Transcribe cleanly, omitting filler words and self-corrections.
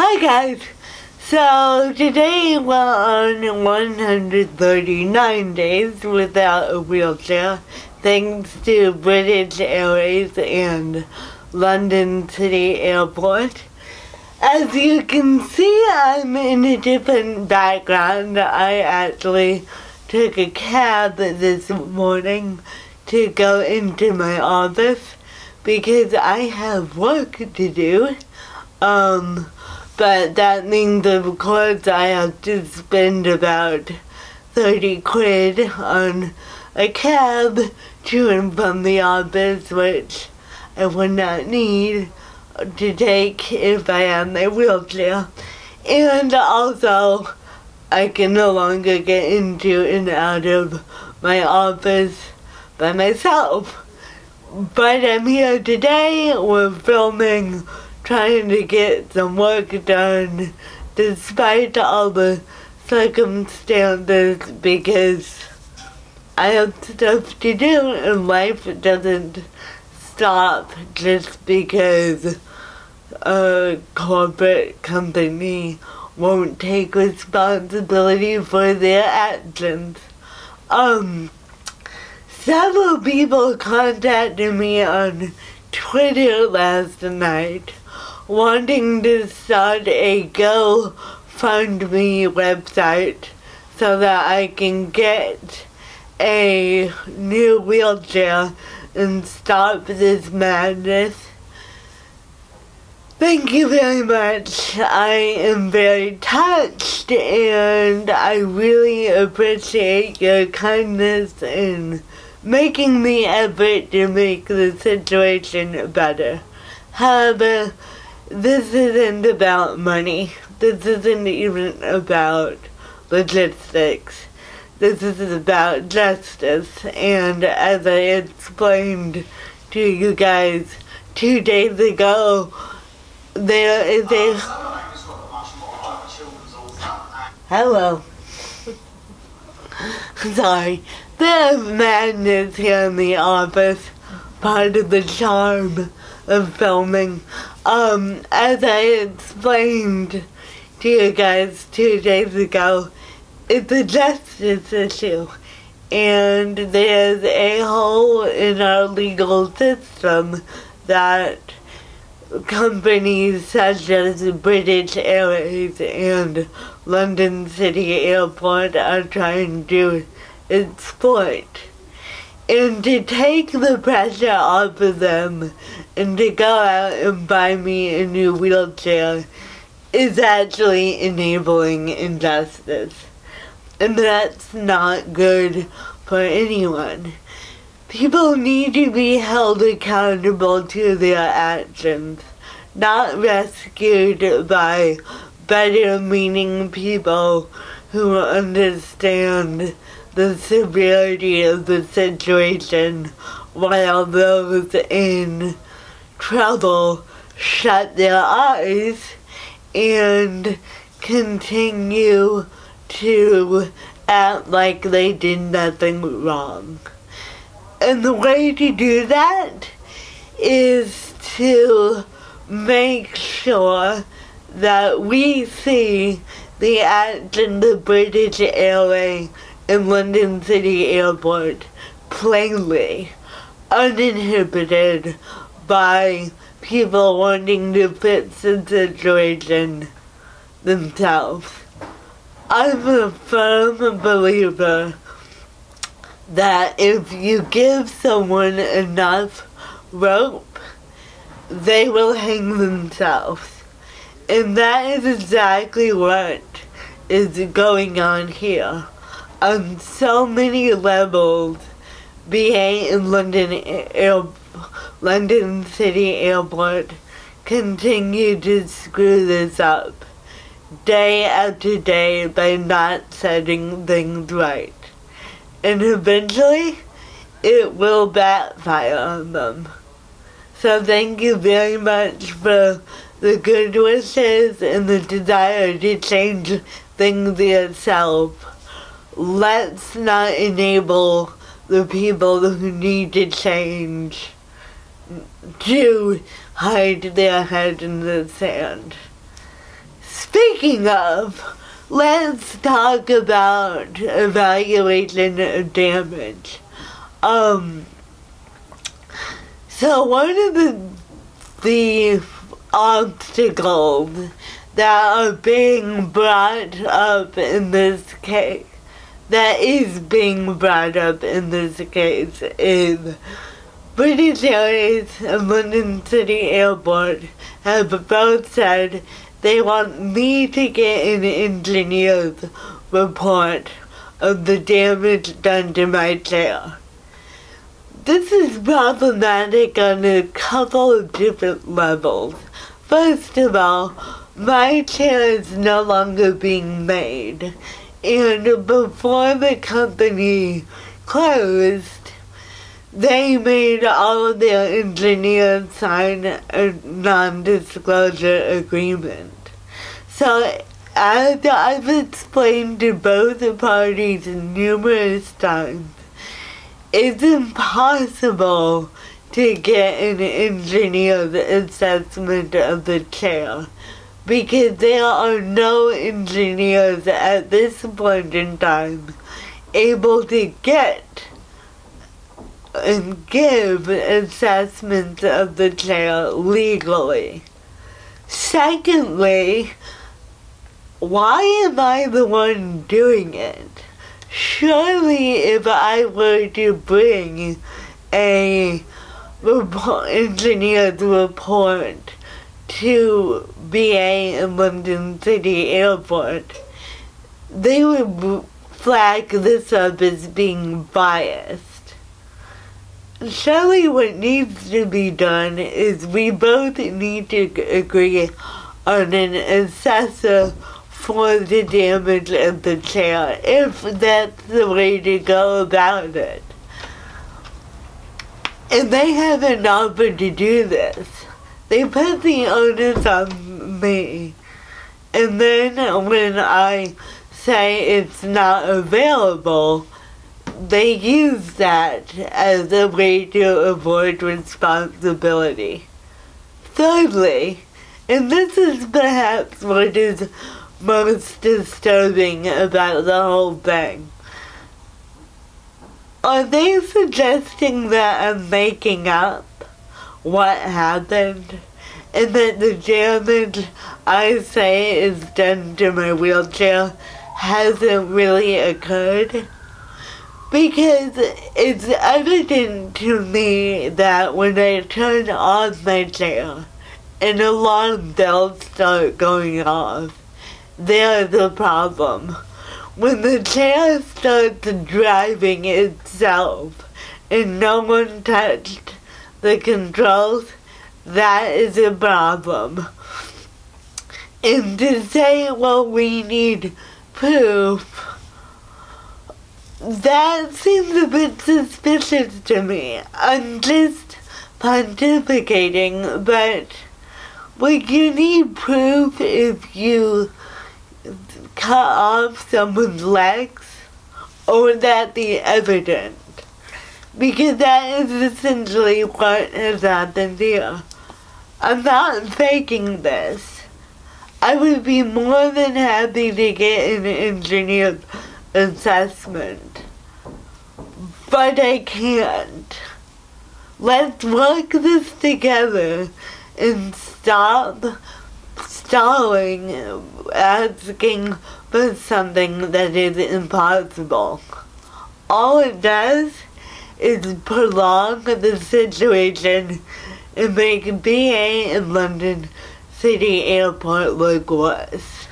Hi guys! So today we're on 139 days without a wheelchair thanks to British Airways and London City Airport. As you can see, I'm in a different background. I actually took a cab this morning to go into my office because I have work to do. But that means, of course, I have to spend about 30 quid on a cab to and from the office, which I would not need to take if I had my wheelchair. And also, I can no longer get into and out of my office by myself. But I'm here today, we're filming, trying to get some work done despite all the circumstances because I have stuff to do and life doesn't stop just because a corporate company won't take responsibility for their actions. Several people contacted me on Twitter last night wanting to start a GoFundMe website so that I can get a new wheelchair and stop this madness. Thank you very much. I am very touched and I really appreciate your kindness in making the effort to make the situation better. However, this isn't about money. This isn't even about logistics. This is about justice. And as I explained to you guys 2 days ago, there is a... Hello. Sorry. There's madness here in the office. Part of the charm of filming. As I explained to you guys 2 days ago, it's a justice issue. And there's a hole in our legal system that companies such as British Airways and London City Airport are trying to exploit. And to take the pressure off of them and to go out and buy me a new wheelchair is actually enabling injustice. And that's not good for anyone. People need to be held accountable to their actions, not rescued by better-meaning people who understand the severity of the situation while those in trouble shut their eyes and continue to act like they did nothing wrong. And the way to do that is to make sure that we see the action of British Airways and London City Airport plainly, uninhibited by people wanting to fix the situation themselves. I'm a firm believer that if you give someone enough rope, they will hang themselves. And that is exactly what is going on here. On so many levels, BA and London City Airport continue to screw this up day after day by not setting things right. And eventually, it will backfire on them. So thank you very much for the good wishes and the desire to change things yourself. Let's not enable the people who need to change to hide their head in the sand. Speaking of, let's talk about evaluation of damage. So one of the obstacles that are being brought up in this case, is British Airways and London City Airport have both said they want me to get an engineer's report of the damage done to my chair. This is problematic on a couple of different levels. First of all, my chair is no longer being made, and before the company closed, they made all of their engineers sign a non-disclosure agreement. So, as I've explained to both parties numerous times, it's impossible to get an engineer's assessment of the chair because there are no engineers at this point in time able to get and give assessments of the chair legally. Secondly, why am I the one doing it? Surely if I were to bring a engineer's report to BA in London City Airport, they would flag this up as being biased. Surely what needs to be done is we both need to agree on an assessor for the damage of the chair, if that's the way to go about it. And they haven't offered to do this. They put the onus on me. And then when I say it's not available, they use that as a way to avoid responsibility. Thirdly, and this is perhaps what is most disturbing about the whole thing, are they suggesting that I'm making up what happened and that the damage I say is done to my wheelchair hasn't really occurred? Because it's evident to me that when I turn on my chair, an alarm bells start going off. There's a problem. When the chair starts driving itself and no one touched the controls, that is a problem. And to say, well, we need proof, that seems a bit suspicious to me. I'm just pontificating, but would you need proof if you cut off someone's legs? Or would that be evident? Because that is essentially what has happened here. I'm not faking this. I would be more than happy to get an engineer's assessment, but I can't. Let's work this together and stop stalling, asking for something that is impossible. All it does is prolong the situation and make BA in London City Airport look worse.